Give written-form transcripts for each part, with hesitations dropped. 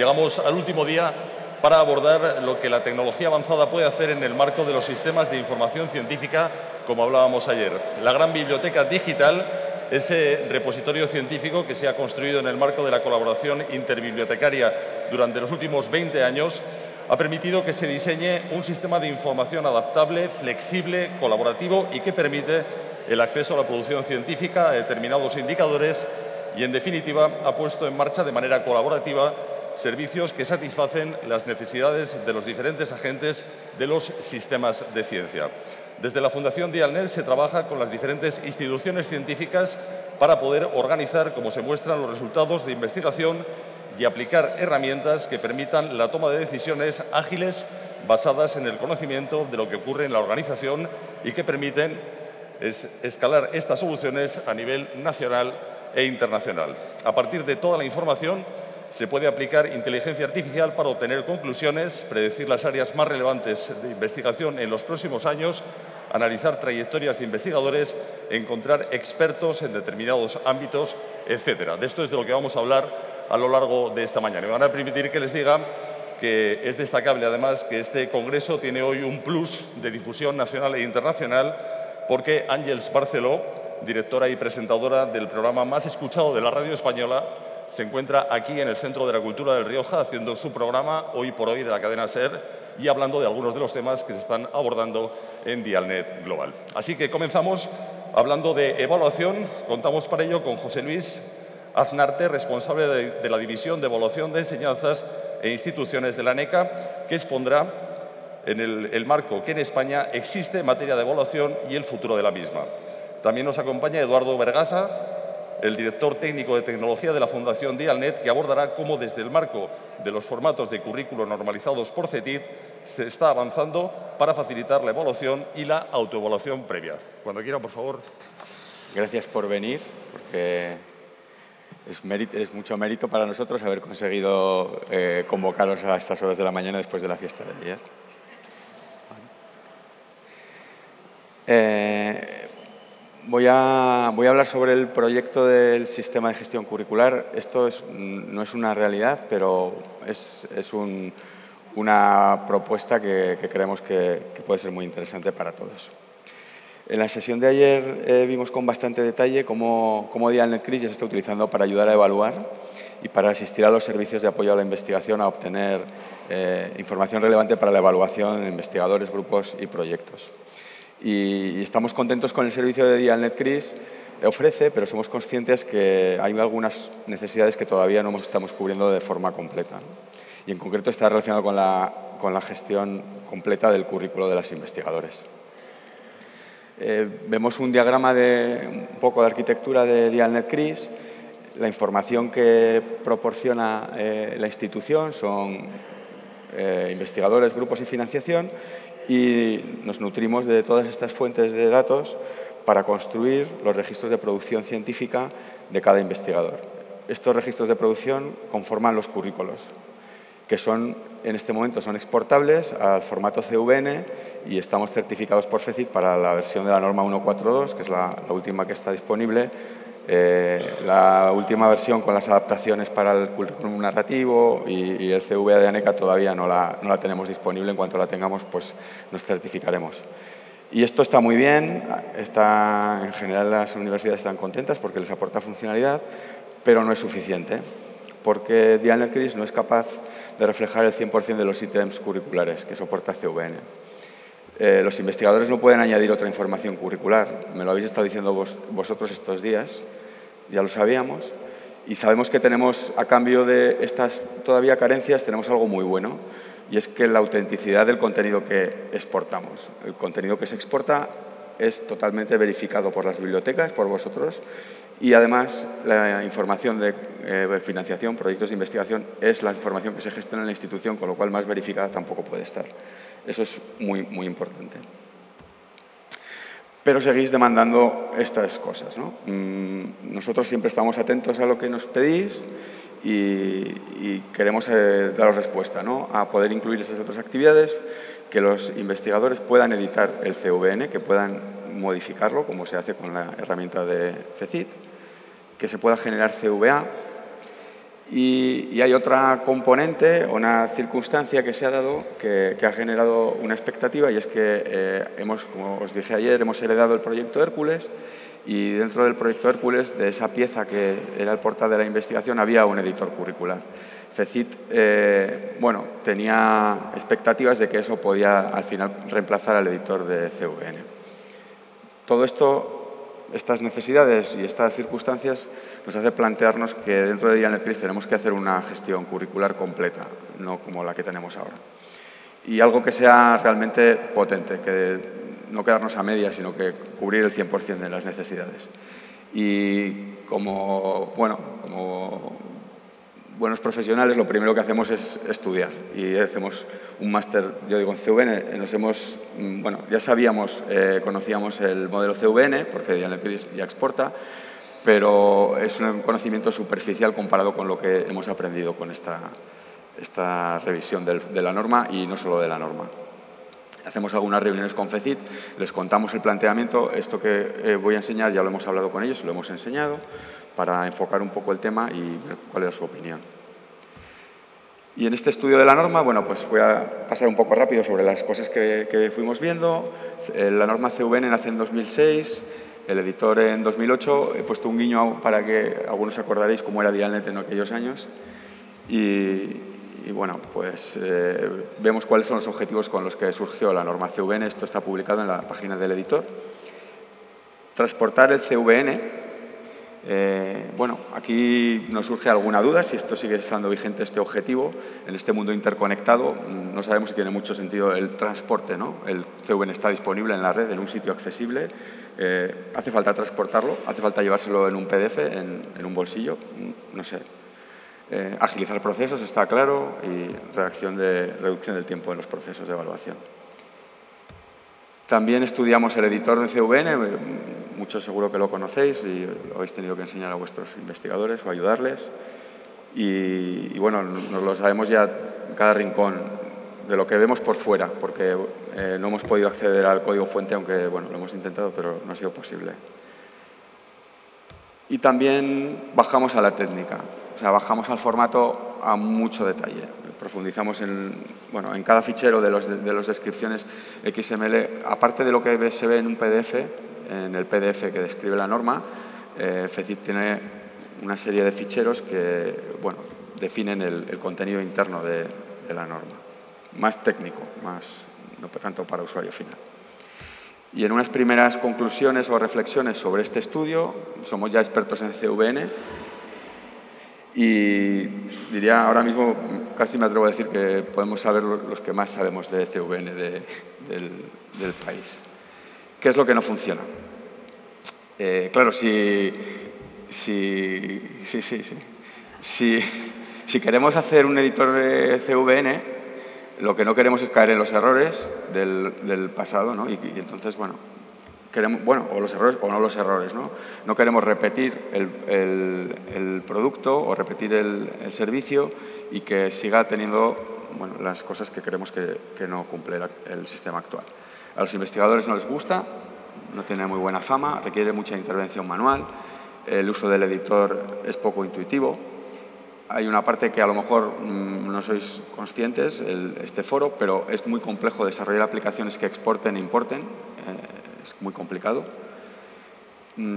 Llegamos al último día para abordar lo que la tecnología avanzada puede hacer en el marco de los sistemas de información científica, como hablábamos ayer. La gran biblioteca digital, ese repositorio científico que se ha construido en el marco de la colaboración interbibliotecaria durante los últimos 20 años, ha permitido que se diseñe un sistema de información adaptable, flexible, colaborativo y que permite el acceso a la producción científica, a determinados indicadores y, en definitiva, ha puesto en marcha de manera colaborativa servicios que satisfacen las necesidades de los diferentes agentes de los sistemas de ciencia. Desde la Fundación Dialnet se trabaja con las diferentes instituciones científicas para poder organizar, como se muestran, los resultados de investigación y aplicar herramientas que permitan la toma de decisiones ágiles basadas en el conocimiento de lo que ocurre en la organización y que permiten escalar estas soluciones a nivel nacional e internacional. A partir de toda la información se puede aplicar inteligencia artificial para obtener conclusiones, predecir las áreas más relevantes de investigación en los próximos años, analizar trayectorias de investigadores, encontrar expertos en determinados ámbitos, etc. De esto es de lo que vamos a hablar a lo largo de esta mañana. Me van a permitir que les diga que es destacable, además, que este congreso tiene hoy un plus de difusión nacional e internacional porque Àngels Barceló, directora y presentadora del programa más escuchado de la radio española, se encuentra aquí en el Centro de la Cultura del Rioja haciendo su programa Hoy por Hoy de la cadena SER y hablando de algunos de los temas que se están abordando en Dialnet Global. Así que comenzamos hablando de evaluación. Contamos para ello con José Luis Aznarte, responsable de la División de Evaluación de Enseñanzas e Instituciones de la ANECA, que expondrá en el marco que en España existe en materia de evaluación y el futuro de la misma. También nos acompaña Eduardo Vergasa, el director técnico de tecnología de la Fundación Dialnet, que abordará cómo desde el marco de los formatos de currículo normalizados por CETID se está avanzando para facilitar la evaluación y la autoevaluación previa. Cuando quiera, por favor. Gracias por venir, porque es mucho mérito para nosotros haber conseguido convocaros a estas horas de la mañana después de la fiesta de ayer. Voy a hablar sobre el proyecto del sistema de gestión curricular. Esto no es una realidad, pero es una propuesta que creemos que puede ser muy interesante para todos. En la sesión de ayer vimos con bastante detalle cómo Dialnet CRIS ya se está utilizando para ayudar a evaluar y para asistir a los servicios de apoyo a la investigación a obtener información relevante para la evaluación de investigadores, grupos y proyectos. Y estamos contentos con el servicio de Dialnet CRIS ofrece, pero somos conscientes que hay algunas necesidades que todavía no estamos cubriendo de forma completa, ¿no? Y en concreto está relacionado con la gestión completa del currículo de los investigadores. Vemos un diagrama un poco de arquitectura de Dialnet CRIS. La información que proporciona la institución son investigadores, grupos y financiación, y nos nutrimos de todas estas fuentes de datos para construir los registros de producción científica de cada investigador. Estos registros de producción conforman los currículos, que en este momento son exportables al formato CVN y estamos certificados por FECIT para la versión de la norma 142, que es la última que está disponible. La última versión con las adaptaciones para el currículum narrativo y el CVA de ANECA todavía no la tenemos disponible. En cuanto la tengamos, pues nos certificaremos. Y esto está muy bien. En general, las universidades están contentas porque les aporta funcionalidad, pero no es suficiente, porque Dialnet CRIS no es capaz de reflejar el 100% de los ítems curriculares que soporta CVN. Los investigadores no pueden añadir otra información curricular. Me lo habéis estado diciendo vosotros estos días, ya lo sabíamos, y sabemos que tenemos, a cambio de estas todavía carencias, tenemos algo muy bueno, y es que la autenticidad del contenido que exportamos. El contenido que se exporta es totalmente verificado por las bibliotecas, por vosotros, y además la información de financiación, proyectos de investigación, es la información que se gestiona en la institución, con lo cual más verificada tampoco puede estar. Eso es muy, muy importante. Pero seguís demandando estas cosas, ¿no? Nosotros siempre estamos atentos a lo que nos pedís y queremos daros respuesta, ¿no? A poder incluir esas otras actividades, que los investigadores puedan editar el CVN, que puedan modificarlo, como se hace con la herramienta de FECIT, que se pueda generar CVA Y hay otra componente, una circunstancia que se ha dado que ha generado una expectativa, y es que como os dije ayer, hemos heredado el proyecto Hércules, y dentro del proyecto Hércules, de esa pieza que era el portal de la investigación, había un editor curricular. FECIT tenía expectativas de que eso podía al final reemplazar al editor de CVN. Todo esto, estas necesidades y estas circunstancias nos hace plantearnos que dentro de DialNetCris tenemos que hacer una gestión curricular completa, no como la que tenemos ahora. Y algo que sea realmente potente, que no quedarnos a medias, sino que cubrir el 100% de las necesidades. Y como buenos profesionales, lo primero que hacemos es estudiar. Y hacemos un máster, yo digo, en CVN. Ya sabíamos, conocíamos el modelo CVN, porque DialNetCris ya exporta, pero es un conocimiento superficial comparado con lo que hemos aprendido con esta revisión de la norma, y no solo de la norma. Hacemos algunas reuniones con FECIT, les contamos el planteamiento. Esto que voy a enseñar ya lo hemos hablado con ellos, lo hemos enseñado, para enfocar un poco el tema y ver cuál era su opinión. Y en este estudio de la norma, pues voy a pasar un poco rápido sobre las cosas que fuimos viendo. La norma CVN nace en 2006, el editor en 2008. He puesto un guiño para que algunos acordaréis cómo era Dialnet en aquellos años. Vemos cuáles son los objetivos con los que surgió la norma CVN. Esto está publicado en la página del editor. Transportar el CVN. Aquí nos surge alguna duda si esto sigue estando vigente, este objetivo. En este mundo interconectado no sabemos si tiene mucho sentido el transporte, ¿no? El CVN está disponible en la red, en un sitio accesible. ¿Hace falta transportarlo? ¿Hace falta llevárselo en un PDF, en un bolsillo? No sé. Agilizar procesos, está claro, y reducción del tiempo en los procesos de evaluación. También estudiamos el editor de CVN, muchos seguro que lo conocéis y lo habéis tenido que enseñar a vuestros investigadores o ayudarles. Nos lo sabemos ya en cada rincón de lo que vemos por fuera, porque no hemos podido acceder al código fuente, aunque lo hemos intentado, pero no ha sido posible. Y también bajamos a la técnica, bajamos al formato a mucho detalle. Profundizamos en cada fichero de las descripciones XML, aparte de lo que se ve en un PDF, en el PDF que describe la norma. FECIT tiene una serie de ficheros que definen el contenido interno de la norma, más técnico, no tanto para usuario final. Y en unas primeras conclusiones o reflexiones sobre este estudio, somos ya expertos en CVN, y diría ahora mismo, casi me atrevo a decir que podemos saber los que más sabemos de CVN del país. ¿Qué es lo que no funciona? Claro, si queremos hacer un editor de CVN, lo que no queremos es caer en los errores del pasado, ¿no? Y entonces, o los errores o no los errores, ¿no? No queremos repetir el producto o repetir el servicio y que siga teniendo las cosas que creemos que no cumple el sistema actual. A los investigadores no les gusta, no tiene muy buena fama, requiere mucha intervención manual, el uso del editor es poco intuitivo. Hay una parte que a lo mejor no sois conscientes, este foro, pero es muy complejo desarrollar aplicaciones que exporten e importen. Es muy complicado.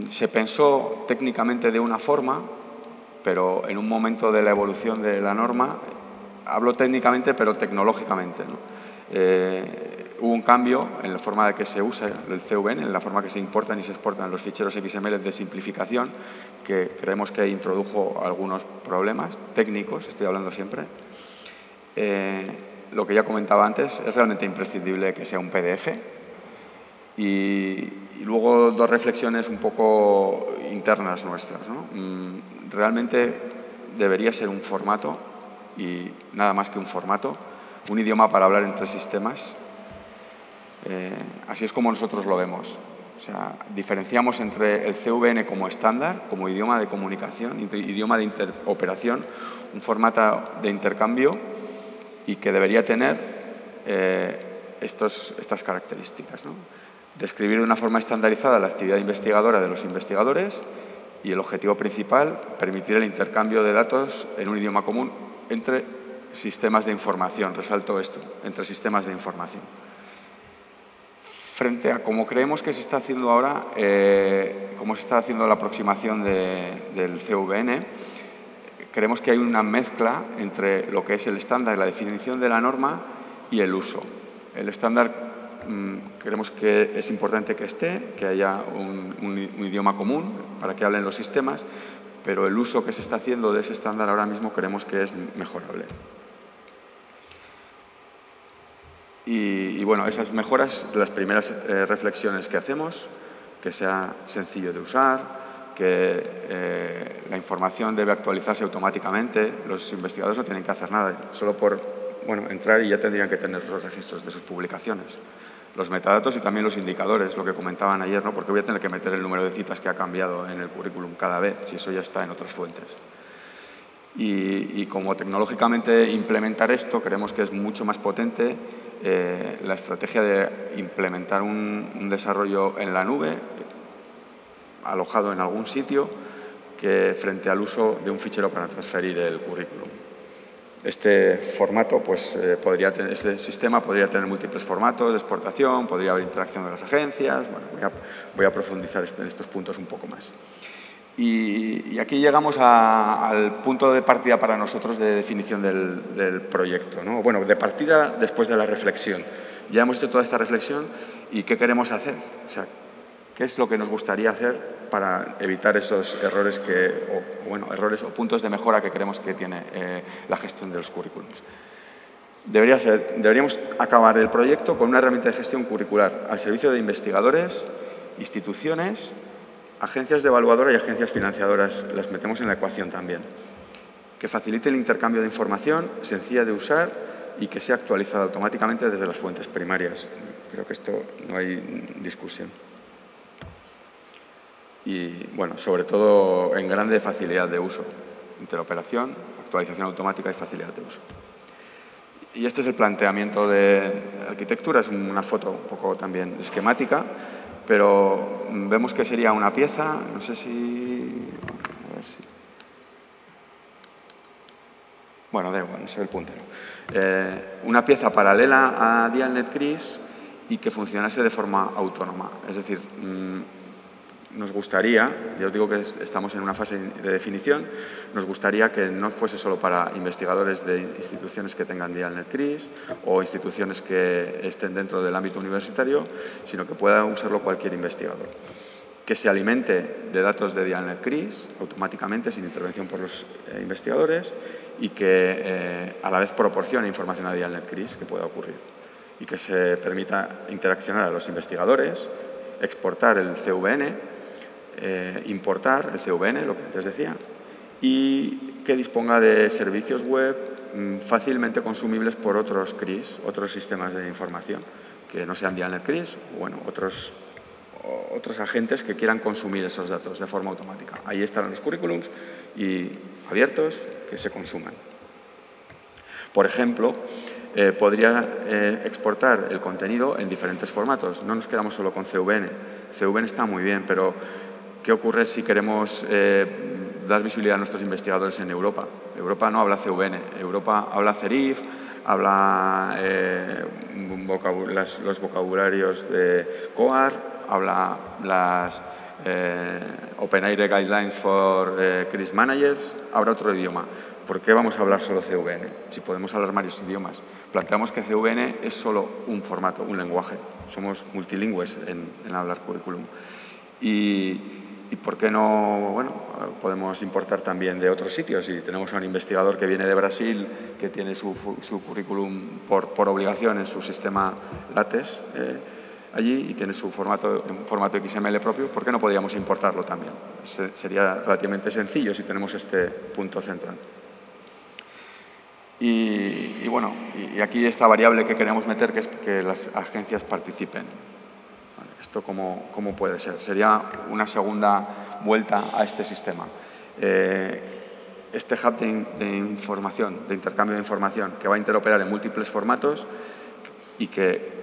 Se pensó técnicamente de una forma, pero en un momento de la evolución de la norma, hablo técnicamente, pero tecnológicamente, ¿no? Hubo un cambio en la forma de que se usa el CVN, en la forma que se importan y se exportan los ficheros XML de simplificación, que creemos que introdujo algunos problemas técnicos, estoy hablando siempre. Lo que ya comentaba antes, es realmente imprescindible que sea un PDF. Y luego dos reflexiones un poco internas nuestras, ¿no? Realmente debería ser un formato, y nada más que un formato, un idioma para hablar entre sistemas. Así es como nosotros lo vemos. Diferenciamos entre el CVN como estándar, como idioma de comunicación, idioma de interoperación, un formato de intercambio, y que debería tener estas características, ¿no? Describir de una forma estandarizada la actividad investigadora de los investigadores Y el objetivo principal, permitir el intercambio de datos en un idioma común entre sistemas de información. Resalto esto, entre sistemas de información. Frente a cómo creemos que se está haciendo ahora, cómo se está haciendo la aproximación del CVN, creemos que hay una mezcla entre lo que es el estándar, la definición de la norma y el uso. El estándar creemos que es importante que esté, que haya un idioma común para que hablen los sistemas, pero el uso que se está haciendo de ese estándar ahora mismo creemos que es mejorable. Y bueno, esas mejoras, las primeras reflexiones que hacemos, que sea sencillo de usar, que la información debe actualizarse automáticamente, los investigadores no tienen que hacer nada, solo por entrar y ya tendrían que tener los registros de sus publicaciones. Los metadatos y también los indicadores, lo que comentaban ayer, ¿no? Porque voy a tener que meter el número de citas que ha cambiado en el currículum cada vez, si eso ya está en otras fuentes. Y como tecnológicamente implementar esto, creemos que es mucho más potente la estrategia de implementar un desarrollo en la nube, alojado en algún sitio, que frente al uso de un fichero para transferir el currículum. Este formato, este sistema podría tener múltiples formatos de exportación, podría haber interacción de las agencias. Bueno, voy a profundizar en estos puntos un poco más. Y aquí llegamos al punto de partida para nosotros de definición del proyecto, ¿no? Bueno, de partida después de la reflexión. Ya hemos hecho toda esta reflexión y ¿qué queremos hacer? O sea, ¿qué es lo que nos gustaría hacer para evitar esos errores errores o puntos de mejora que creemos que tiene la gestión de los currículums? Deberíamos acabar el proyecto con una herramienta de gestión curricular al servicio de investigadores, instituciones, agencias de evaluadora y agencias financiadoras. Las metemos en la ecuación también. Que facilite el intercambio de información, sencilla de usar y que sea actualizada automáticamente desde las fuentes primarias. Creo que esto no hay discusión. Y, bueno, sobre todo en grande facilidad de uso, interoperación, actualización automática y facilidad de uso. Y este es el planteamiento de arquitectura, es una foto un poco también esquemática, pero vemos que sería una pieza, no sé si... A ver si... Bueno, da igual, no sé el puntero. Una pieza paralela a Dialnet CRIS y que funcionase de forma autónoma, es decir, nos gustaría, ya os digo que estamos en una fase de definición, nos gustaría que no fuese solo para investigadores de instituciones que tengan Dialnet CRIS o instituciones que estén dentro del ámbito universitario, sino que pueda usarlo cualquier investigador. Que se alimente de datos de Dialnet CRIS automáticamente, sin intervención por los investigadores, y que a la vez proporcione información a Dialnet CRIS que pueda ocurrir. Y que se permita interaccionar a los investigadores, exportar el CVN, importar el CVN, lo que antes decía, y que disponga de servicios web fácilmente consumibles por otros CRIS, otros sistemas de información, que no sean Dialnet CRIS, o bueno, otros agentes que quieran consumir esos datos de forma automática. Ahí estarán los currículums y abiertos que se consuman. Por ejemplo, podría exportar el contenido en diferentes formatos. No nos quedamos solo con CVN. CVN está muy bien, pero ¿qué ocurre si queremos dar visibilidad a nuestros investigadores en Europa? Europa no habla CVN, Europa habla CERIF, habla los vocabularios de COAR, habla las OpenAIRE Guidelines for CRIS Managers, habrá otro idioma. ¿Por qué vamos a hablar solo CVN? Si podemos hablar varios idiomas. Planteamos que CVN es solo un formato, un lenguaje. Somos multilingües en hablar currículum. ¿Y por qué no? Bueno, podemos importar también de otros sitios. Si tenemos a un investigador que viene de Brasil, que tiene su currículum por obligación en su sistema LaTeX allí y tiene su formato XML propio, ¿por qué no podríamos importarlo también? Sería relativamente sencillo si tenemos este punto central. Y bueno, y aquí esta variable que queremos meter, que es que las agencias participen. ¿Esto cómo puede ser? Sería una segunda vuelta a este sistema. Este hub de información, de intercambio de información, que va a interoperar en múltiples formatos y que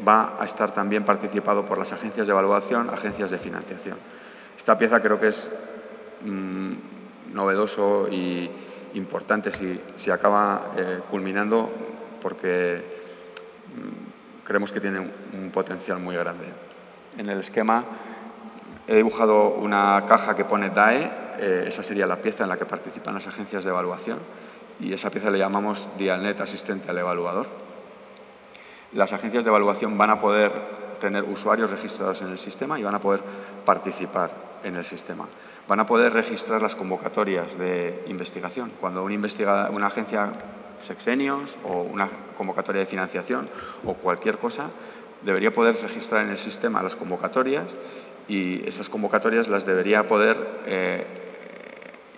va a estar también participado por las agencias de evaluación, agencias de financiación. Esta pieza creo que es novedoso y importante si acaba culminando, porque creemos que tiene un potencial muy grande. En el esquema he dibujado una caja que pone DAE, esa sería la pieza en la que participan las agencias de evaluación, y esa pieza le llamamos Dialnet Asistente al Evaluador. Las agencias de evaluación van a poder tener usuarios registrados en el sistema y van a poder participar en el sistema. Van a poder registrar las convocatorias de investigación. Cuando una agencia, sexenios o una convocatoria de financiación o cualquier cosa, debería poder registrar en el sistema las convocatorias, y esas convocatorias las debería poder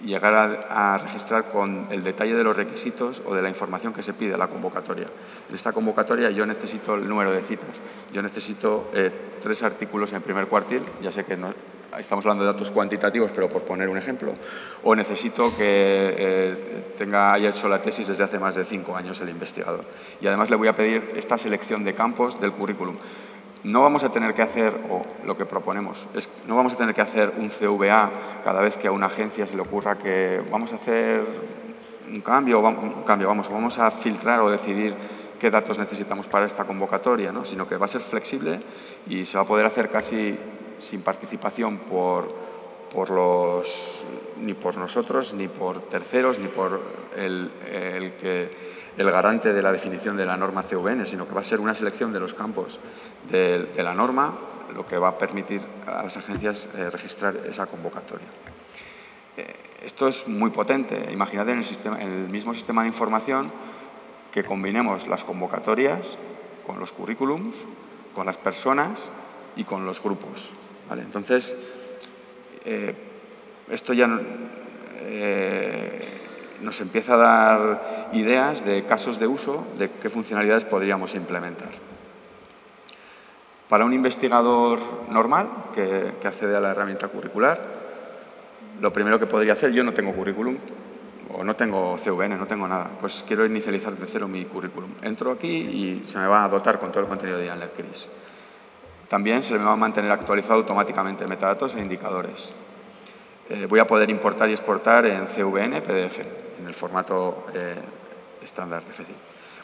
llegar a registrar con el detalle de los requisitos o de la información que se pide a la convocatoria. En esta convocatoria yo necesito el número de citas, yo necesito 3 artículos en primer cuartil, ya sé que no estamos hablando de datos cuantitativos, pero por poner un ejemplo, o necesito que haya hecho la tesis desde hace más de 5 años el investigador. Y además le voy a pedir esta selección de campos del currículum. No vamos a tener que hacer, o lo que proponemos, no vamos a tener que hacer un CVA cada vez que a una agencia se le ocurra que vamos a hacer un cambio, vamos a filtrar o decidir qué datos necesitamos para esta convocatoria, ¿no? Sino que va a ser flexible y se va a poder hacer casi sin participación ni por nosotros, ni por terceros, ni por el garante de la definición de la norma CVN, sino que va a ser una selección de los campos de la norma, lo que va a permitir a las agencias registrar esa convocatoria. Esto es muy potente. Imaginad en el mismo sistema de información que combinemos las convocatorias con los currículums, con las personas y con los grupos, ¿vale? Entonces, esto ya nos empieza a dar ideas de casos de uso, de qué funcionalidades podríamos implementar. Para un investigador normal que accede a la herramienta curricular, lo primero que podría hacer, yo no tengo currículum, o no tengo CVN, no tengo nada, pues quiero inicializar de cero mi currículum. Entro aquí y se me va a dotar con todo el contenido de Dialnet CRIS. También se me va a mantener actualizado automáticamente metadatos e indicadores. Voy a poder importar y exportar en CVN, PDF, en el formato estándar de FECI.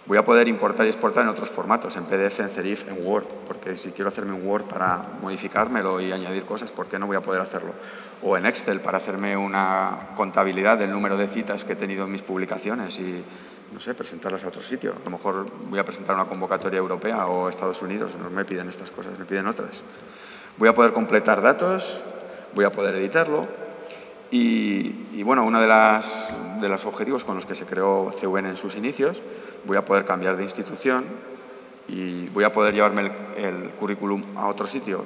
Voy a poder importar y exportar en otros formatos, en PDF, en Serif, en Word, porque si quiero hacerme un Word para modificármelo y añadir cosas, ¿por qué no voy a poder hacerlo? O en Excel para hacerme una contabilidad del número de citas que he tenido en mis publicaciones y, no sé, presentarlas a otro sitio. A lo mejor voy a presentar una convocatoria europea o Estados Unidos, no me piden estas cosas, me piden otras. Voy a poder completar datos, voy a poder editarlo. Y bueno, uno de los objetivos con los que se creó CVN en sus inicios, voy a poder cambiar de institución y voy a poder llevarme el currículum a otro sitio,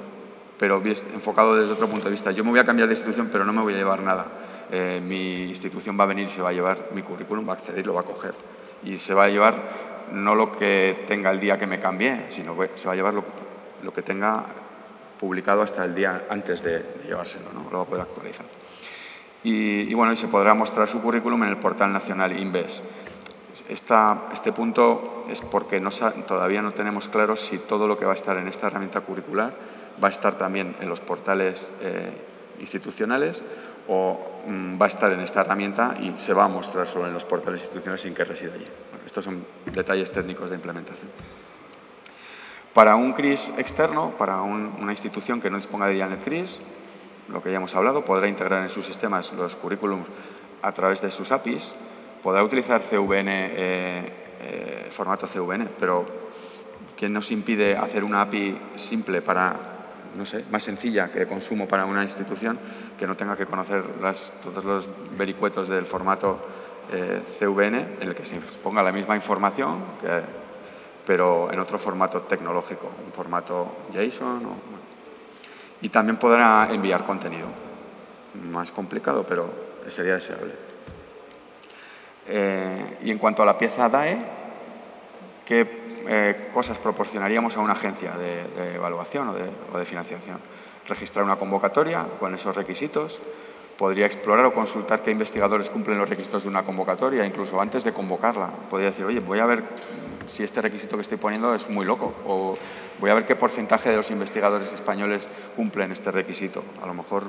pero enfocado desde otro punto de vista. Yo me voy a cambiar de institución, pero no me voy a llevar nada. Mi institución va a venir y se va a llevar mi currículum, va a acceder y lo va a coger. Y se va a llevar no lo que tenga el día que me cambié, sino que se va a llevar lo que tenga publicado hasta el día antes de llevárselo, ¿no? Lo va a poder actualizar. Y bueno, y se podrá mostrar su currículum en el portal nacional INVES. Este punto es porque todavía no tenemos claro si todo lo que va a estar en esta herramienta curricular va a estar también en los portales institucionales o va a estar en esta herramienta y se va a mostrar solo en los portales institucionales sin que resida allí. Bueno, estos son detalles técnicos de implementación. Para un CRIS externo, para una institución que no disponga de Dialnet CRIS, lo que ya hemos hablado, podrá integrar en sus sistemas los currículums a través de sus APIs, podrá utilizar CVN, formato CVN, pero ¿qué nos impide hacer una API simple no sé, más sencilla que consumo para una institución que no tenga que conocer todos los vericuetos del formato CVN, en el que se ponga la misma información, pero en otro formato tecnológico, un formato JSON y también podrá enviar contenido. Más complicado, pero sería deseable. Y en cuanto a la pieza DAE, ¿qué cosas proporcionaríamos a una agencia de evaluación o de financiación? Registrar una convocatoria con esos requisitos. Podría explorar o consultar qué investigadores cumplen los requisitos de una convocatoria, incluso antes de convocarla. Podría decir, oye, voy a ver si este requisito que estoy poniendo es muy loco, o voy a ver qué porcentaje de los investigadores españoles cumplen este requisito. A lo mejor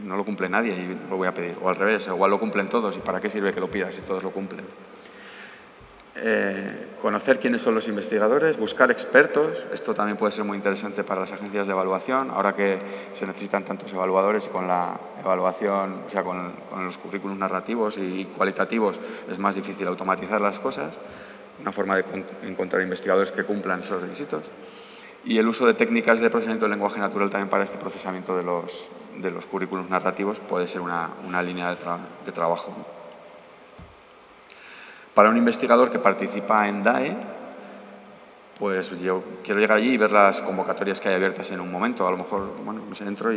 no lo cumple nadie y lo voy a pedir, o al revés, igual lo cumplen todos, ¿y para qué sirve que lo pidas si todos lo cumplen? Conocer quiénes son los investigadores, buscar expertos. Esto también puede ser muy interesante para las agencias de evaluación, ahora que se necesitan tantos evaluadores y con la evaluación, o sea, con los currículos narrativos y cualitativos es más difícil automatizar las cosas. Una forma de encontrar investigadores que cumplan esos requisitos. Y el uso de técnicas de procesamiento del lenguaje natural también para este procesamiento de los currículos narrativos puede ser una línea de trabajo. Para un investigador que participa en DAE, pues yo quiero llegar allí y ver las convocatorias que hay abiertas en un momento. A lo mejor, bueno, no sé, entro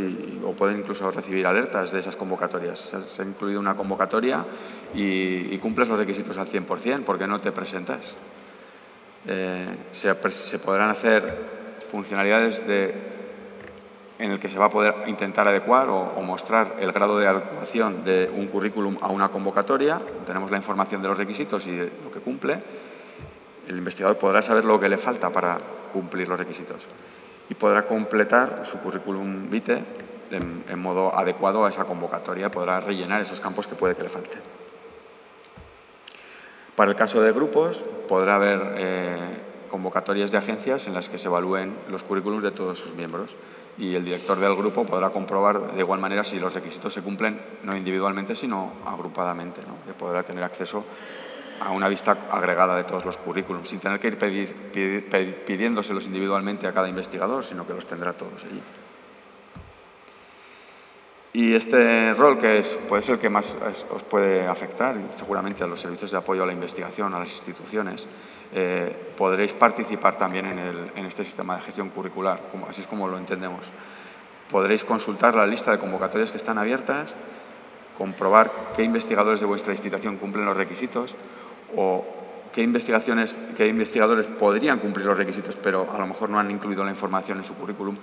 o pueden incluso recibir alertas de esas convocatorias. Se ha incluido una convocatoria y cumples los requisitos al 100%, ¿por qué no te presentas? Se podrán hacer funcionalidades en el que se va a poder intentar adecuar o mostrar el grado de adecuación de un currículum a una convocatoria. Tenemos la información de los requisitos y de lo que cumple. El investigador podrá saber lo que le falta para cumplir los requisitos y podrá completar su currículum vitae en modo adecuado a esa convocatoria, podrá rellenar esos campos que puede que le falten. Para el caso de grupos, podrá haber convocatorias de agencias en las que se evalúen los currículums de todos sus miembros y el director del grupo podrá comprobar de igual manera si los requisitos se cumplen no individualmente, sino agrupadamente, ¿no? Que podrá tener acceso a una vista agregada de todos los currículums, sin tener que ir pidiéndoselos individualmente a cada investigador, sino que los tendrá todos allí. Y este rol, que puede ser el que más os puede afectar, seguramente a los servicios de apoyo a la investigación, a las instituciones, podréis participar también en este sistema de gestión curricular, así es como lo entendemos. Podréis consultar la lista de convocatorias que están abiertas, comprobar qué investigadores de vuestra institución cumplen los requisitos o qué investigadores podrían cumplir los requisitos, pero a lo mejor no han incluido la información en su currículum.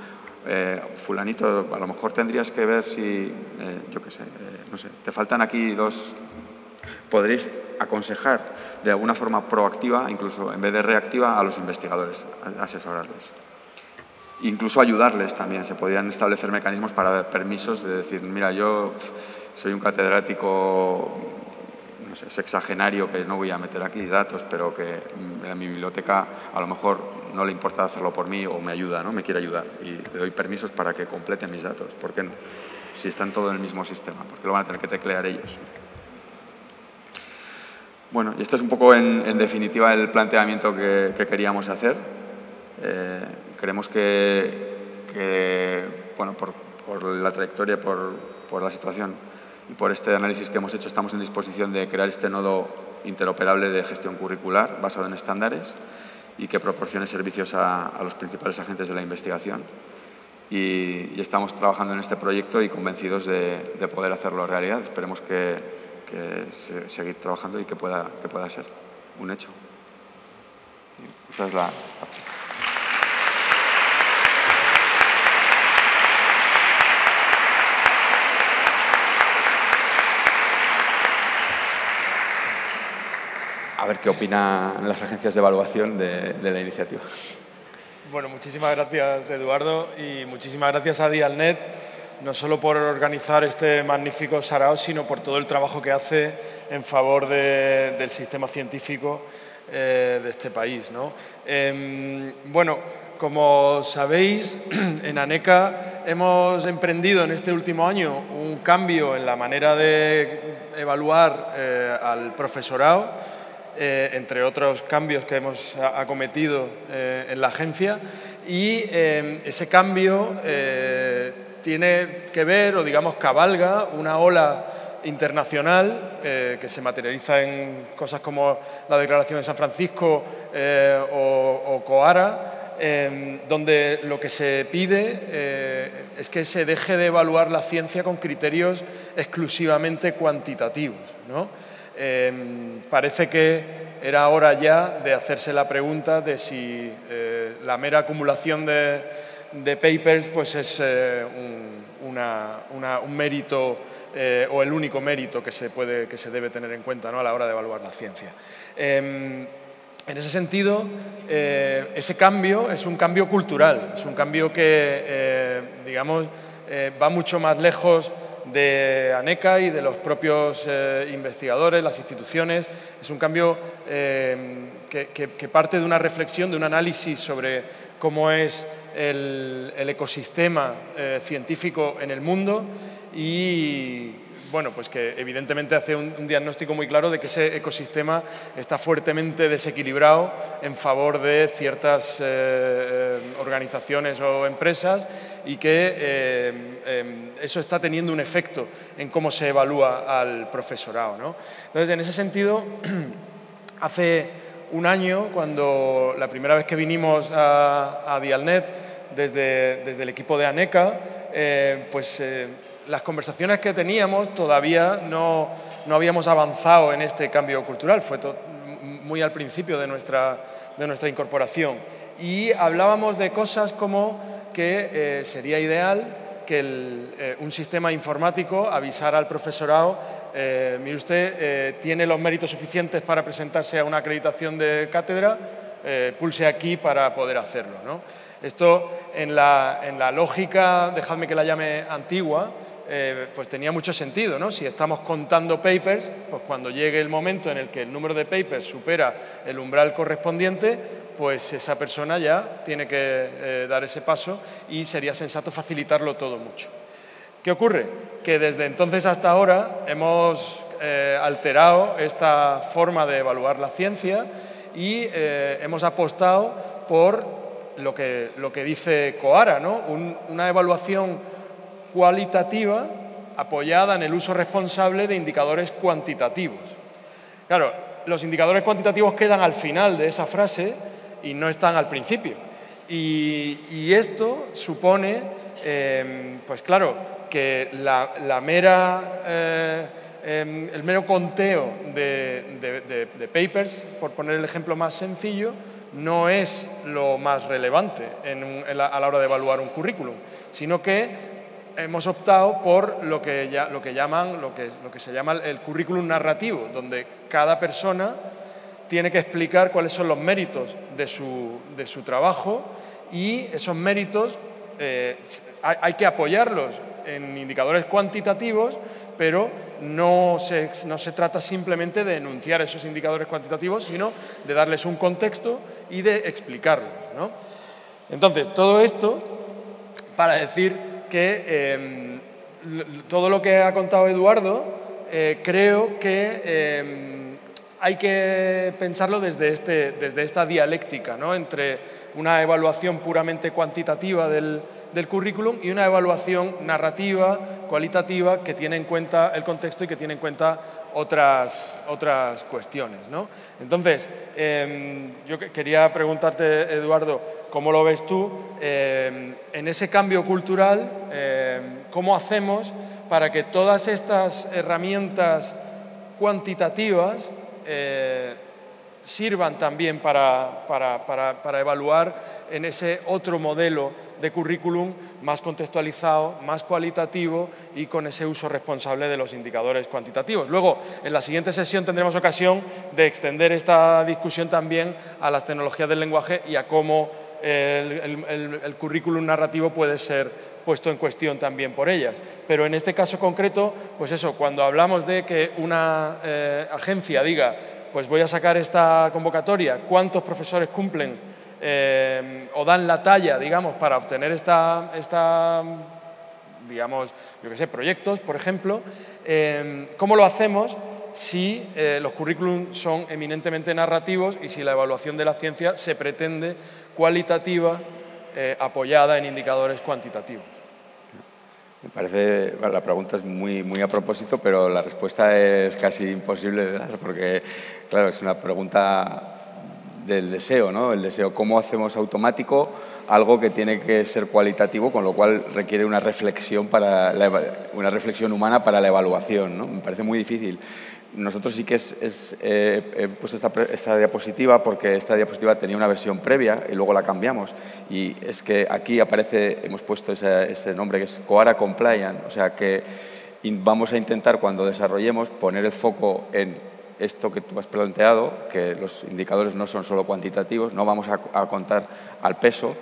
Fulanito, a lo mejor tendrías que ver si, yo qué sé, no sé, te faltan aquí dos. Podréis aconsejar de alguna forma proactiva, incluso en vez de reactiva, a los investigadores, asesorarles. Incluso ayudarles también. Se podrían establecer mecanismos para dar permisos de decir, mira, yo soy un catedrático, no sé, sexagenario, que no voy a meter aquí datos, pero que en mi biblioteca a lo mejor no le importa hacerlo por mí o me ayuda, ¿no? Me quiere ayudar y le doy permisos para que complete mis datos. ¿Por qué no? Si están todos en el mismo sistema, porque lo van a tener que teclear ellos. Bueno, y esto es un poco en definitiva el planteamiento que queríamos hacer. Creemos que bueno, por la trayectoria, por la situación y por este análisis que hemos hecho, estamos en disposición de crear este nodo interoperable de gestión curricular basado en estándares y que proporcione servicios a los principales agentes de la investigación. Y estamos trabajando en este proyecto y convencidos de poder hacerlo realidad. Esperemos que seguir trabajando y que pueda ser un hecho. Esa es la... A ver qué opinan las agencias de evaluación de la iniciativa. Bueno, muchísimas gracias, Eduardo, y muchísimas gracias a Dialnet, no solo por organizar este magnífico sarao, sino por todo el trabajo que hace en favor del sistema científico de este país, ¿no? Bueno, como sabéis, en ANECA hemos emprendido en este último año un cambio en la manera de evaluar al profesorado, entre otros cambios que hemos acometido en la agencia, y ese cambio tiene que ver, o digamos cabalga, una ola internacional que se materializa en cosas como la Declaración de San Francisco o COARA, donde lo que se pide es que se deje de evaluar la ciencia con criterios exclusivamente cuantitativos, ¿no? Parece que era hora ya de hacerse la pregunta de si la mera acumulación de papers pues es un mérito o el único mérito que se debe tener en cuenta, ¿no?, a la hora de evaluar la ciencia. En ese sentido, ese cambio es un cambio cultural, es un cambio que, digamos, va mucho más lejos de ANECA y de los propios investigadores, las instituciones. Es un cambio que parte de una reflexión, de un análisis sobre cómo es el ecosistema científico en el mundo y, bueno, pues que evidentemente hace un diagnóstico muy claro de que ese ecosistema está fuertemente desequilibrado en favor de ciertas organizaciones o empresas y que eso está teniendo un efecto en cómo se evalúa al profesorado, ¿no? Entonces, en ese sentido, hace un año, cuando la primera vez que vinimos a Dialnet desde el equipo de ANECA, las conversaciones que teníamos todavía no habíamos avanzado en este cambio cultural, fue muy al principio de nuestra incorporación. Y hablábamos de cosas como que sería ideal que un sistema informático avisara al profesorado: mire usted, tiene los méritos suficientes para presentarse a una acreditación de cátedra, pulse aquí para poder hacerlo, ¿no? Esto, en la lógica, dejadme que la llame antigua, pues tenía mucho sentido, ¿no? Si estamos contando papers, pues cuando llegue el momento en el que el número de papers supera el umbral correspondiente, pues esa persona ya tiene que dar ese paso y sería sensato facilitarlo todo mucho. ¿Qué ocurre? Que desde entonces hasta ahora hemos alterado esta forma de evaluar la ciencia y hemos apostado por lo que dice Coara, ¿no? Una evaluación cualitativa apoyada en el uso responsable de indicadores cuantitativos. Claro, los indicadores cuantitativos quedan al final de esa frase y no están al principio. Y esto supone, pues claro, que el mero conteo de papers, por poner el ejemplo más sencillo, no es lo más relevante a la hora de evaluar un currículum, sino que hemos optado por lo que se llama el currículum narrativo, donde cada persona tiene que explicar cuáles son los méritos de su trabajo y esos méritos hay que apoyarlos en indicadores cuantitativos, pero no se trata simplemente de enunciar esos indicadores cuantitativos, sino de darles un contexto y de explicarlos, ¿no? Entonces, todo esto para decir que todo lo que ha contado Eduardo, creo que hay que pensarlo desde esta dialéctica, ¿no? Entre una evaluación puramente cuantitativa del currículum y una evaluación narrativa, cualitativa, que tiene en cuenta el contexto y que tiene en cuenta otras cuestiones, ¿no? Entonces, yo quería preguntarte, Eduardo, ¿cómo lo ves tú? En ese cambio cultural, ¿cómo hacemos para que todas estas herramientas cuantitativas sirvan también para evaluar en ese otro modelo de currículum más contextualizado, más cualitativo y con ese uso responsable de los indicadores cuantitativos? Luego, en la siguiente sesión tendremos ocasión de extender esta discusión también a las tecnologías del lenguaje y a cómo el currículum narrativo puede ser puesto en cuestión también por ellas. Pero en este caso concreto, pues eso, cuando hablamos de que una agencia diga: pues voy a sacar esta convocatoria, ¿cuántos profesores cumplen o dan la talla, digamos, para obtener digamos, yo qué sé, proyectos, por ejemplo? ¿Cómo lo hacemos si los currículums son eminentemente narrativos y si la evaluación de la ciencia se pretende cualitativa, apoyada en indicadores cuantitativos? Me parece, bueno, la pregunta es muy a propósito, pero la respuesta es casi imposible de dar, porque, claro, es una pregunta del deseo, ¿no? El deseo, ¿cómo hacemos automático algo que tiene que ser cualitativo, con lo cual requiere una reflexión humana para la evaluación, ¿no? Me parece muy difícil. Nosotros sí que he puesto esta diapositiva porque esta diapositiva tenía una versión previa y luego la cambiamos. Y es que aquí hemos puesto ese nombre que es Coara Compliant, o sea que vamos a intentar, cuando desarrollemos, poner el foco en esto que tú has planteado, que los indicadores no son solo cuantitativos, no vamos a contar al peso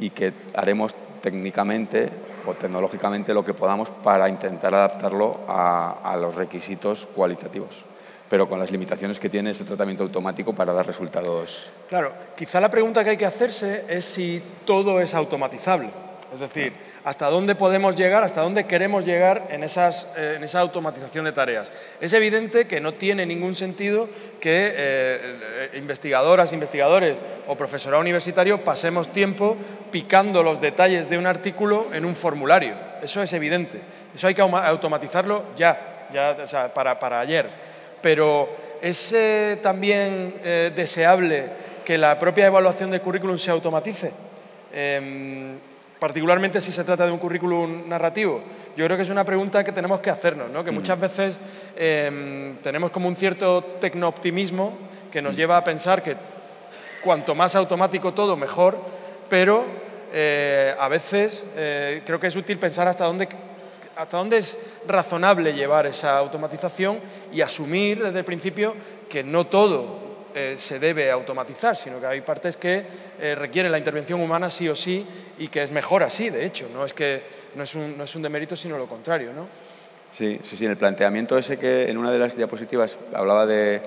y que haremos técnicamente o tecnológicamente lo que podamos para intentar adaptarlo a los requisitos cualitativos, pero con las limitaciones que tiene ese tratamiento automático para dar resultados. Claro, quizá la pregunta que hay que hacerse es si todo es automatizable. Es decir, hasta dónde podemos llegar, hasta dónde queremos llegar en esa automatización de tareas. Es evidente que no tiene ningún sentido que investigadoras, investigadores o profesorado universitario pasemos tiempo picando los detalles de un artículo en un formulario. Eso es evidente. Eso hay que automatizarlo ya o sea, para ayer. Pero ¿es también deseable que la propia evaluación del currículum se automatice? Particularmente si se trata de un currículum narrativo. Yo creo que es una pregunta que tenemos que hacernos, ¿no? Que muchas veces tenemos como un cierto tecnooptimismo que nos lleva a pensar que cuanto más automático todo, mejor, pero a veces creo que es útil pensar hasta dónde es razonable llevar esa automatización y asumir desde el principio que no todo se debe automatizar, sino que hay partes que requieren la intervención humana sí o sí y que es mejor así, de hecho. No es un demérito, sino lo contrario, ¿no? Sí, en el planteamiento ese que en una de las diapositivas hablaba de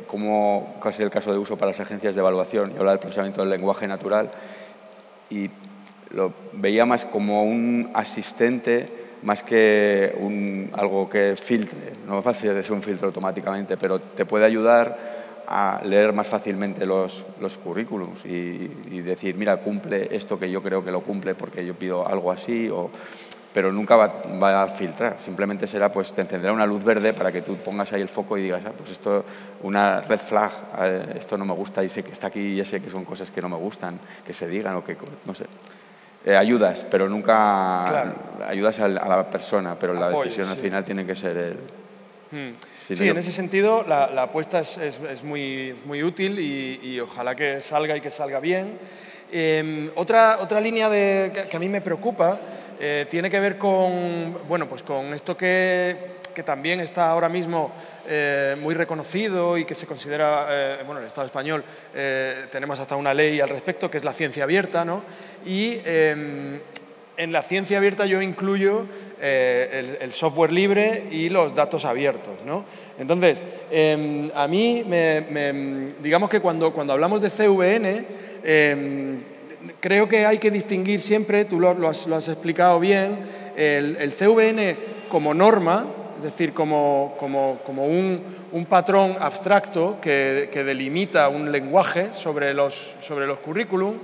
cuál sería el caso de uso para las agencias de evaluación y hablaba del procesamiento del lenguaje natural y lo veía más como un asistente más que algo que filtre. No es fácil de ser un filtro automáticamente, pero te puede ayudar a leer más fácilmente los currículums y decir, mira, cumple esto que yo creo que lo cumple porque yo pido algo así, pero nunca va a filtrar. Simplemente será, pues te encenderá una luz verde para que tú pongas ahí el foco y digas, pues esto, una red flag, esto no me gusta y sé que está aquí y ya sé que son cosas que no me gustan, que se digan o que, no sé. Ayudas, pero nunca claro. Ayudas a la persona, pero la Apoyo, decisión al sí. final tiene que ser él. Sí, en ese sentido la apuesta es muy útil y ojalá que salga y que salga bien. Otra línea que a mí me preocupa tiene que ver con esto que también está ahora mismo muy reconocido y que se considera, en el Estado español tenemos hasta una ley al respecto, que es la ciencia abierta, ¿no? Y en la ciencia abierta yo incluyo el software libre y los datos abiertos, ¿no? Entonces, a mí, digamos que cuando hablamos de CVN, creo que hay que distinguir siempre, tú lo has explicado bien, el CVN como norma, es decir, como un patrón abstracto que delimita un lenguaje sobre los currículum,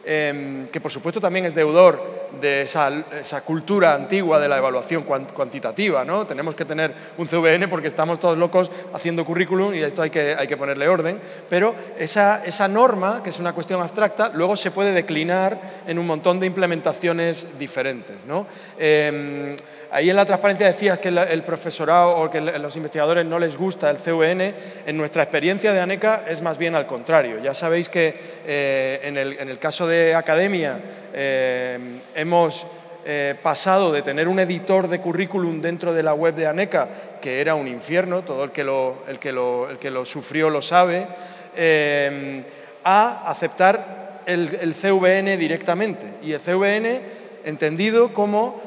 que por supuesto también es deudor de esa cultura antigua de la evaluación cuantitativa, ¿no? Tenemos que tener un CVN porque estamos todos locos haciendo currículum y esto hay que ponerle orden, pero esa norma, que es una cuestión abstracta, luego se puede declinar en un montón de implementaciones diferentes, ¿no? Ahí en la transparencia decías que el profesorado o que los investigadores no les gusta el CVN. En nuestra experiencia de ANECA es más bien al contrario. Ya sabéis que en el caso de academia hemos pasado de tener un editor de currículum dentro de la web de ANECA, que era un infierno, todo el que lo sufrió lo sabe, a aceptar el CVN directamente. Y el CVN entendido como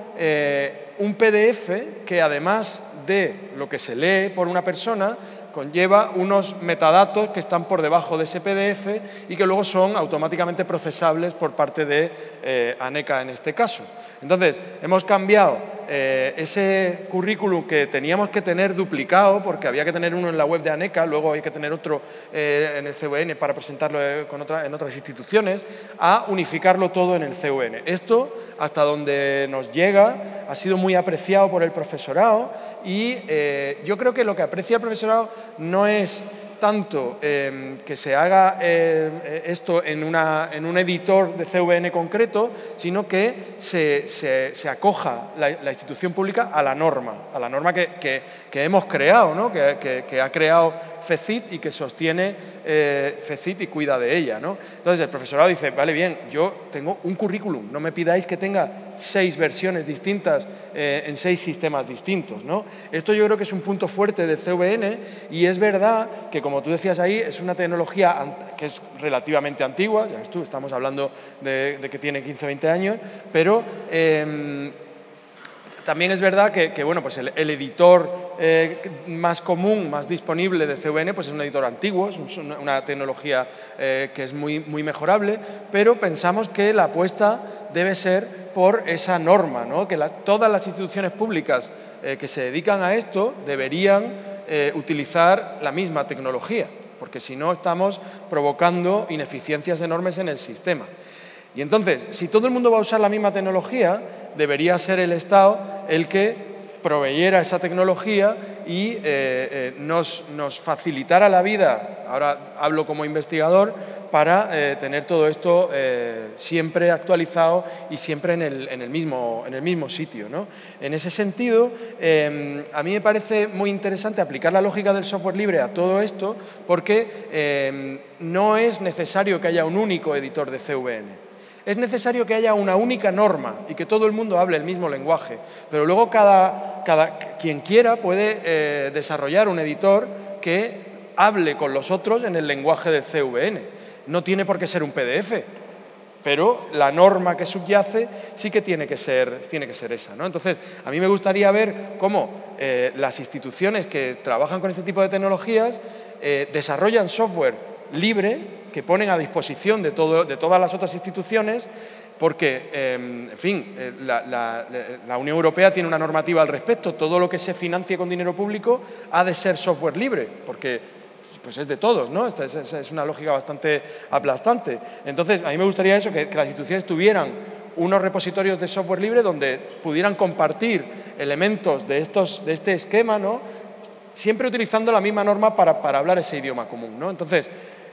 un PDF que además de lo que se lee por una persona conlleva unos metadatos que están por debajo de ese PDF y que luego son automáticamente procesables por parte de ANECA en este caso. Entonces, hemos cambiado ese currículum que teníamos que tener duplicado porque había que tener uno en la web de ANECA, luego hay que tener otro en el CVN para presentarlo en otras instituciones, a unificarlo todo en el CVN. Esto, hasta donde nos llega, ha sido muy apreciado por el profesorado y yo creo que lo que aprecia el profesorado no es tanto que se haga esto en un editor de CVN concreto, sino que se acoja la institución pública a la norma que hemos creado, ¿no? que ha creado FECIT y que sostiene FECIT y cuida de ella, ¿no? Entonces el profesorado dice, vale, bien, yo tengo un currículum, no me pidáis que tenga 6 versiones distintas en 6 sistemas distintos, ¿no? Esto yo creo que es un punto fuerte del CVN y es verdad que, como tú decías ahí, es una tecnología que es relativamente antigua, ya ves tú, estamos hablando de que tiene 15 o 20 años, pero también es verdad que bueno, pues el editor más común, más disponible de CVN, pues es un editor antiguo, es una tecnología que es muy mejorable, pero pensamos que la apuesta debe ser por esa norma, ¿no? Que todas las instituciones públicas que se dedican a esto deberían utilizar la misma tecnología, porque si no estamos provocando ineficiencias enormes en el sistema. Y entonces, si todo el mundo va a usar la misma tecnología, debería ser el Estado el que proveyera esa tecnología y nos facilitara la vida, ahora hablo como investigador, para tener todo esto siempre actualizado y siempre en el mismo sitio, ¿no? En ese sentido, a mí me parece muy interesante aplicar la lógica del software libre a todo esto, porque no es necesario que haya un único editor de CVN. Es necesario que haya una única norma y que todo el mundo hable el mismo lenguaje, pero luego quien quiera puede desarrollar un editor que hable con los otros en el lenguaje del CVN. No tiene por qué ser un PDF, pero la norma que subyace sí que tiene que ser esa, ¿no? Entonces, a mí me gustaría ver cómo las instituciones que trabajan con este tipo de tecnologías desarrollan software libre que ponen a disposición de todas las otras instituciones, porque, en fin, la Unión Europea tiene una normativa al respecto. Todo lo que se financie con dinero público ha de ser software libre, porque pues es de todos, ¿no? Esta es una lógica bastante aplastante. Entonces, a mí me gustaría eso, que las instituciones tuvieran unos repositorios de software libre donde pudieran compartir elementos de este esquema, ¿no? Siempre utilizando la misma norma para hablar ese idioma común, ¿no? Entonces,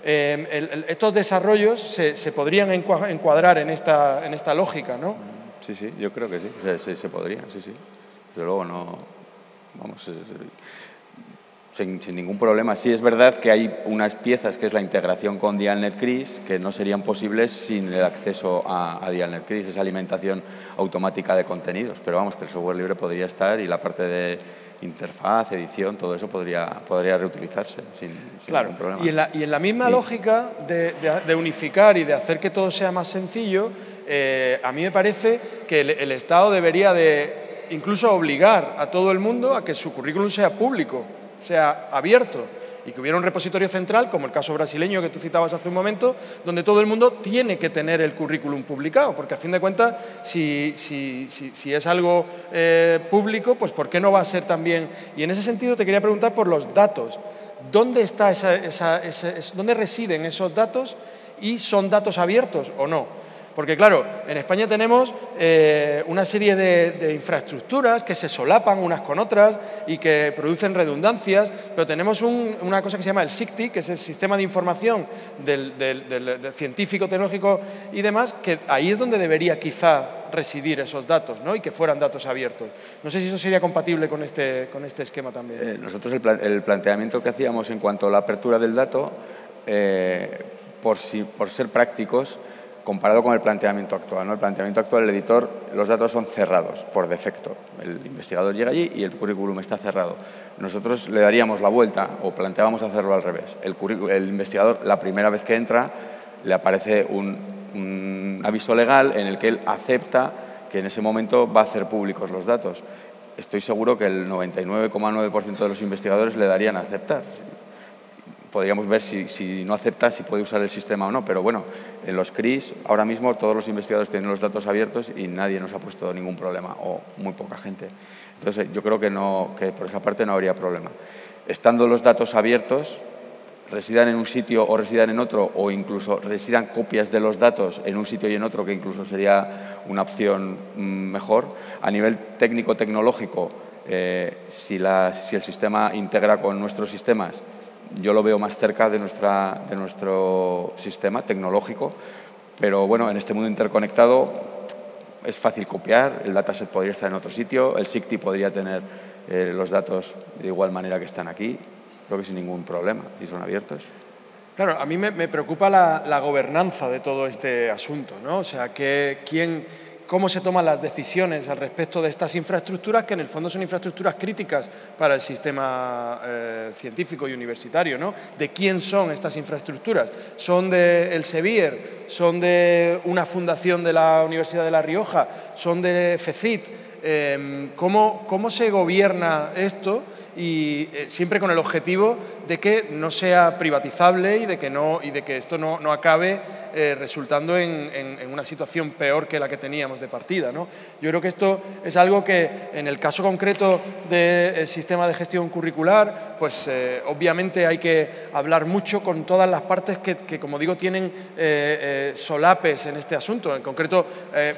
estos desarrollos se podrían encuadrar en esta lógica, ¿no? Sí, yo creo que sí, se podría, sí. Desde luego no, vamos, sin ningún problema. Sí es verdad que hay unas piezas que es la integración con Dialnet CRIS que no serían posibles sin el acceso a Dialnet CRIS, esa alimentación automática de contenidos, pero vamos, que el software libre podría estar y la parte de interfaz, edición, todo eso podría reutilizarse sin ningún problema. Y en la misma lógica de unificar y de hacer que todo sea más sencillo, a mí me parece que el Estado debería de incluso obligar a todo el mundo a que su currículum sea público, sea abierto, y que hubiera un repositorio central, como el caso brasileño que tú citabas hace un momento, donde todo el mundo tiene que tener el currículum publicado, porque a fin de cuentas, si es algo público, pues ¿por qué no va a ser también? Y en ese sentido te quería preguntar por los datos. ¿Dónde dónde residen esos datos y son datos abiertos o no? Porque, claro, en España tenemos una serie de infraestructuras que se solapan unas con otras y que producen redundancias, pero tenemos una cosa que se llama el SICTI, que es el Sistema de Información del Científico, Tecnológico y demás, que ahí es donde debería quizá residir esos datos, ¿no? Y que fueran datos abiertos. No sé si eso sería compatible con este esquema también. Nosotros el planteamiento que hacíamos en cuanto a la apertura del dato, por ser prácticos, comparado con el planteamiento actual, ¿no? El planteamiento actual, el editor, los datos son cerrados por defecto. El investigador llega allí y el currículum está cerrado. Nosotros le daríamos la vuelta o planteábamos hacerlo al revés. El investigador, la primera vez que entra, le aparece un aviso legal en el que él acepta que en ese momento va a hacer públicos los datos. Estoy seguro que el 99,9% de los investigadores le darían a aceptar. Podríamos ver si no acepta, si puede usar el sistema o no, pero bueno, en los CRIS ahora mismo todos los investigadores tienen los datos abiertos y nadie nos ha puesto ningún problema, o muy poca gente. Entonces yo creo que por esa parte no habría problema. Estando los datos abiertos, residan en un sitio o residan en otro, o incluso residan copias de los datos en un sitio y en otro, que incluso sería una opción mejor. A nivel técnico-tecnológico, si el sistema integra con nuestros sistemas, yo lo veo más cerca de nuestro sistema tecnológico, pero bueno, en este mundo interconectado es fácil copiar, el dataset podría estar en otro sitio, el SIGTI podría tener los datos de igual manera que están aquí, creo que sin ningún problema, y son abiertos. Claro, a mí me preocupa la gobernanza de todo este asunto, ¿no? O sea, cómo se toman las decisiones al respecto de estas infraestructuras, que en el fondo son infraestructuras críticas para el sistema científico y universitario, ¿no? ¿De quién son estas infraestructuras? ¿Son de Elsevier? ¿Son de una fundación de la Universidad de La Rioja? ¿Son de FECIT? ¿Cómo se gobierna esto? Y siempre con el objetivo de que no sea privatizable y de que esto no acabe resultando en una situación peor que la que teníamos de partida, ¿no? Yo creo que esto es algo que, en el caso concreto del sistema de gestión curricular, pues obviamente hay que hablar mucho con todas las partes que como digo, tienen solapes en este asunto. En concreto,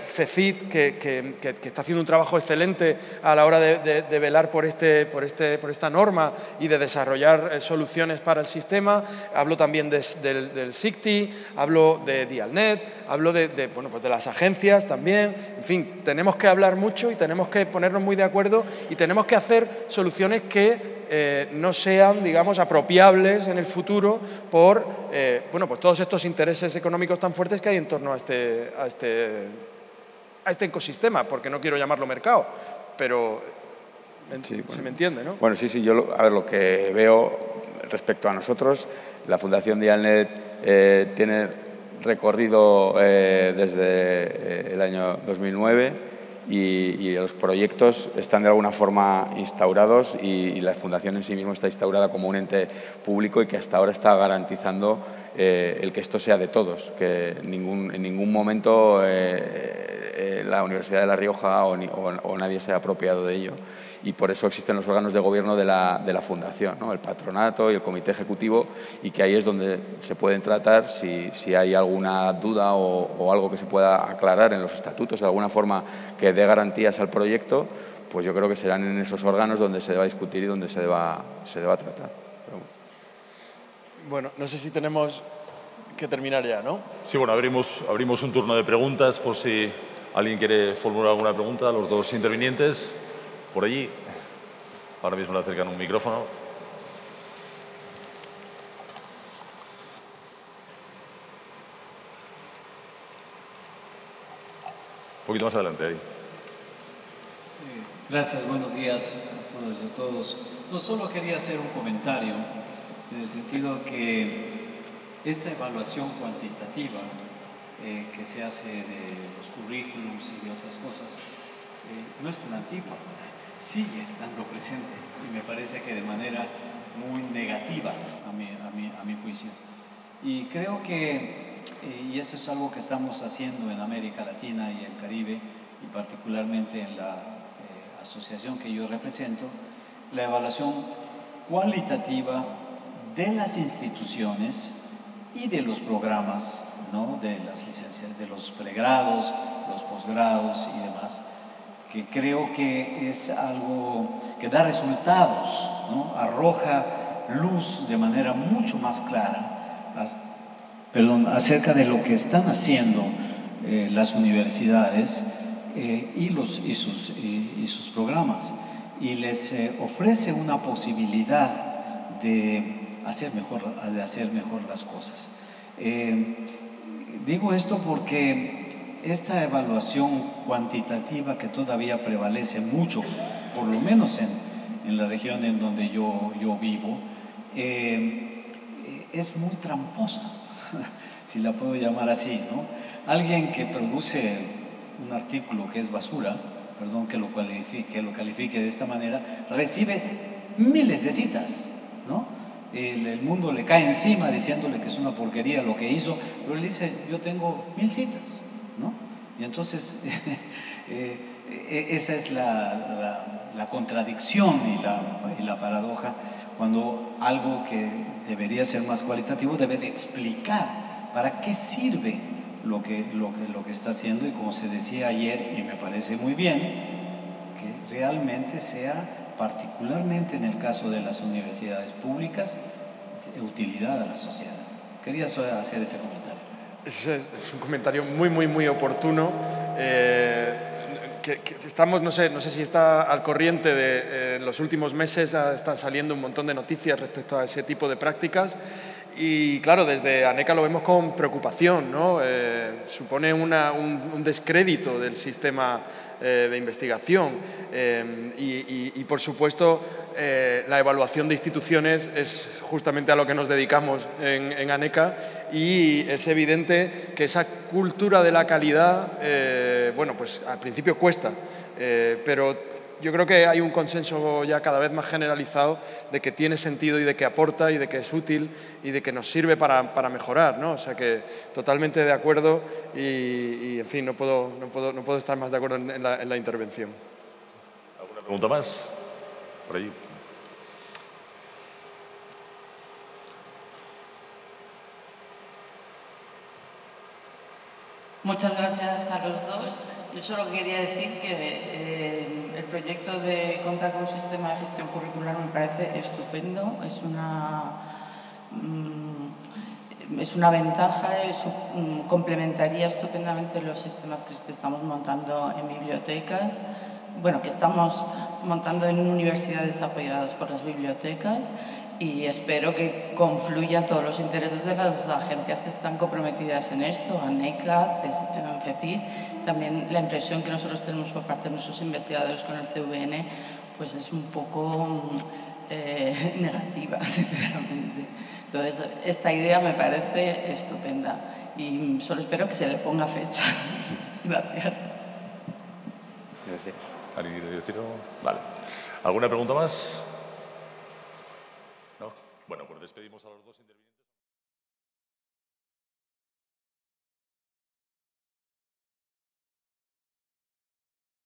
FECIT, que está haciendo un trabajo excelente a la hora de velar por esta norma y de desarrollar soluciones para el sistema. Hablo también del SIGTI, hablo de Dialnet, hablo de las agencias también. En fin, tenemos que hablar mucho y tenemos que ponernos muy de acuerdo y tenemos que hacer soluciones que no sean, digamos, apropiables en el futuro por pues todos estos intereses económicos tan fuertes que hay en torno a este ecosistema, porque no quiero llamarlo mercado, pero sí, se me entiende, ¿no? Bueno, sí, yo lo que veo respecto a nosotros, la Fundación Dialnet tiene recorrido desde el año 2009 y los proyectos están de alguna forma instaurados y la Fundación en sí misma está instaurada como un ente público y que hasta ahora está garantizando el que esto sea de todos, que en ningún momento la Universidad de La Rioja o nadie se ha apropiado de ello. Y por eso existen los órganos de gobierno de la Fundación, ¿no? El patronato y el comité ejecutivo, y que ahí es donde se pueden tratar si hay alguna duda o algo que se pueda aclarar en los estatutos de alguna forma que dé garantías al proyecto, pues yo creo que serán en esos órganos donde se deba discutir y donde se deba tratar. Bueno, no sé si tenemos que terminar ya, ¿no? Sí, bueno, abrimos un turno de preguntas por si alguien quiere formular alguna pregunta a los dos intervinientes. Por allí, ahora mismo le acercan un micrófono. Un poquito más adelante, ahí. Gracias, buenos días a todas y a todos. No solo quería hacer un comentario en el sentido que esta evaluación cuantitativa que se hace de los currículums y de otras cosas no es tan antigua. Sigue estando presente y me parece que de manera muy negativa a mi juicio. Y creo que, y eso es algo que estamos haciendo en América Latina y el Caribe, y particularmente en la asociación que yo represento, la evaluación cualitativa de las instituciones y de los programas, ¿no? De las licencias, de los pregrados, los posgrados y demás, que creo que es algo que da resultados, ¿no? Arroja luz de manera mucho más clara acerca de lo que están haciendo las universidades y sus programas, y les ofrece una posibilidad de hacer mejor las cosas. Digo esto porque esta evaluación cuantitativa que todavía prevalece mucho, por lo menos en la región en donde yo vivo, es muy tramposa, si la puedo llamar así, ¿no? Alguien que produce un artículo que es basura, perdón que lo califique de esta manera, recibe miles de citas, ¿no? El mundo le cae encima diciéndole que es una porquería lo que hizo, pero él dice, yo tengo 1000 citas, ¿no? Y entonces esa es la contradicción y la paradoja, cuando algo que debería ser más cualitativo debe de explicar para qué sirve lo que está haciendo, y como se decía ayer, y me parece muy bien, que realmente sea, particularmente en el caso de las universidades públicas, utilidad a la sociedad. Quería hacer ese comentario. Es un comentario muy oportuno. Que estamos, no sé si está al corriente de en los últimos meses están saliendo un montón de noticias respecto a ese tipo de prácticas y claro, desde ANECA lo vemos con preocupación, ¿no? Supone un descrédito del sistema de investigación y por supuesto la evaluación de instituciones es justamente a lo que nos dedicamos en ANECA y es evidente que esa cultura de la calidad, bueno, pues al principio cuesta, pero yo creo que hay un consenso ya cada vez más generalizado de que tiene sentido y de que aporta y de que es útil y de que nos sirve para mejorar, ¿no? O sea que totalmente de acuerdo y en fin, no puedo estar más de acuerdo en la intervención. ¿Alguna pregunta más? Por allí. Muchas gracias a los dos. Yo solo quería decir que el proyecto de contar con un sistema de gestión curricular me parece estupendo. Es una ventaja, complementaría estupendamente los sistemas que estamos montando en bibliotecas, bueno, que estamos montando en universidades apoyadas por las bibliotecas y espero que confluyan todos los intereses de las agencias que están comprometidas en esto, ANECA, CECID. También la impresión que nosotros tenemos por parte de nuestros investigadores con el CVN pues es un poco negativa, sinceramente. Entonces, esta idea me parece estupenda y solo espero que se le ponga fecha. Gracias. Gracias. ¿Alguien quiere decirlo? Vale. ¿Alguna pregunta más? ¿No? Bueno, pues despedimos a los dos intervinientes.